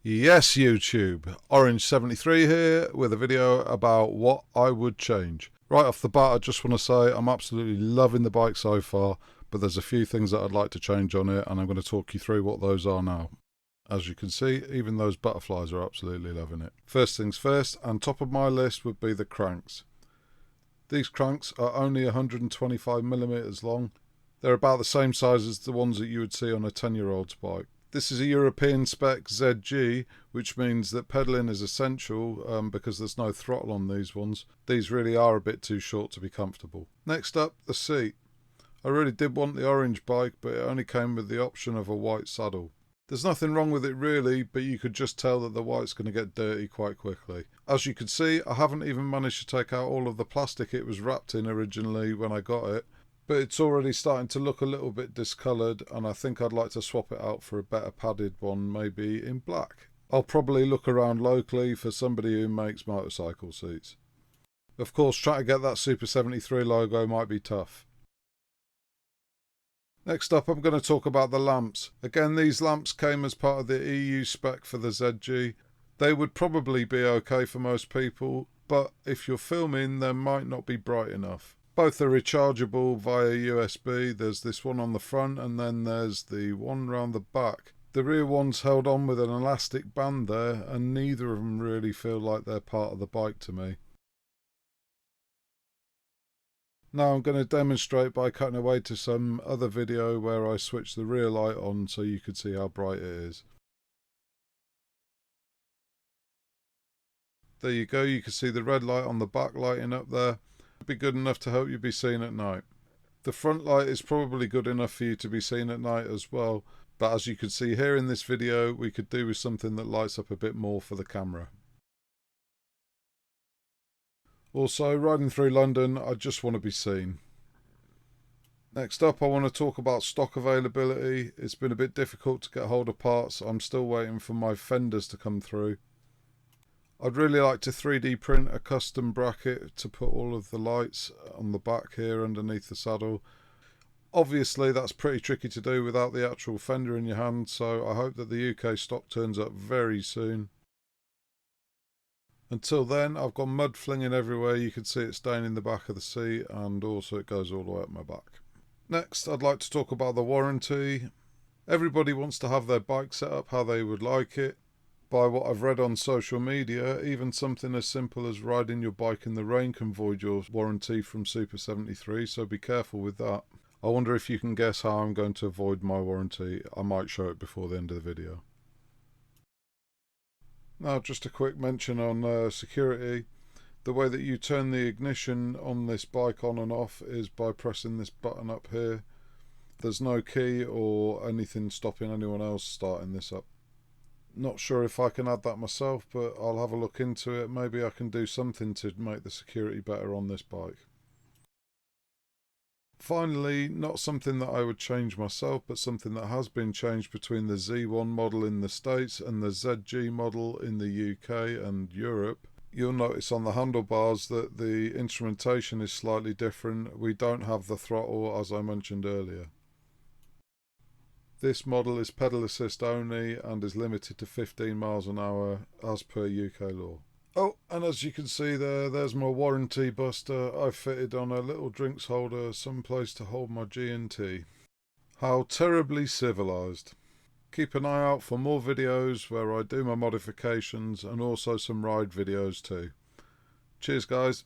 Yes, YouTube, Orange73 here with a video about what I would change. Right off the bat, I just want to say I'm absolutely loving the bike so far, but there's a few things that I'd like to change on it, and I'm going to talk you through what those are now. As you can see, even those butterflies are absolutely loving it. First things first, and top of my list would be the cranks. These cranks are only 125mm long. They're about the same size as the ones that you would see on a 10-year-old's bike. This is a European spec ZG, which means that pedalling is essential because there's no throttle on these ones. These really are a bit too short to be comfortable. Next up, the seat. I really did want the orange bike, but it only came with the option of a white saddle. There's nothing wrong with it really, but you could just tell that the white's going to get dirty quite quickly. As you can see, I haven't even managed to take out all of the plastic it was wrapped in originally when I got it. But it's already starting to look a little bit discoloured, and I think I'd like to swap it out for a better padded one, maybe in black. I'll probably look around locally for somebody who makes motorcycle seats. Of course, trying to get that Super73 logo might be tough. Next up, I'm going to talk about the lamps. Again, these lamps came as part of the EU spec for the ZG. They would probably be okay for most people, but if you're filming, they might not be bright enough. Both are rechargeable via USB. There's this one on the front and then there's the one round the back. The rear one's held on with an elastic band there, and neither of them really feel like they're part of the bike to me. Now I'm going to demonstrate by cutting away to some other video where I switch the rear light on so you could see how bright it is. There you go, you can see the red light on the back lighting up there. Be good enough to help you be seen at night. The front light is probably good enough for you to be seen at night as well, but as you can see here in this video, we could do with something that lights up a bit more for the camera. Also, riding through London, I just want to be seen. Next up, I want to talk about stock availability. It's been a bit difficult to get hold of parts. I'm still waiting for my fenders to come through. I'd really like to 3D print a custom bracket to put all of the lights on the back here underneath the saddle. Obviously that's pretty tricky to do without the actual fender in your hand, so I hope that the UK stock turns up very soon. Until then, I've got mud flinging everywhere. You can see it staining the back of the seat, and also it goes all the way up my back. Next, I'd like to talk about the warranty. Everybody wants to have their bike set up how they would like it. By what I've read on social media, even something as simple as riding your bike in the rain can void your warranty from Super73, so be careful with that. I wonder if you can guess how I'm going to avoid my warranty. I might show it before the end of the video. Now, just a quick mention on security. The way that you turn the ignition on this bike on and off is by pressing this button up here. There's no key or anything stopping anyone else starting this up. Not sure if I can add that myself, but I'll have a look into it. Maybe I can do something to make the security better on this bike. Finally, not something that I would change myself, but something that has been changed between the Z1 model in the States and the ZG model in the UK and Europe. You'll notice on the handlebars that the instrumentation is slightly different. We don't have the throttle, as I mentioned earlier. This model is pedal assist only and is limited to 15 miles an hour as per UK law. Oh, and as you can see there's my warranty buster. I've fitted on a little drinks holder, someplace to hold my G&T. How terribly civilised. Keep an eye out for more videos where I do my modifications and also some ride videos too. Cheers guys.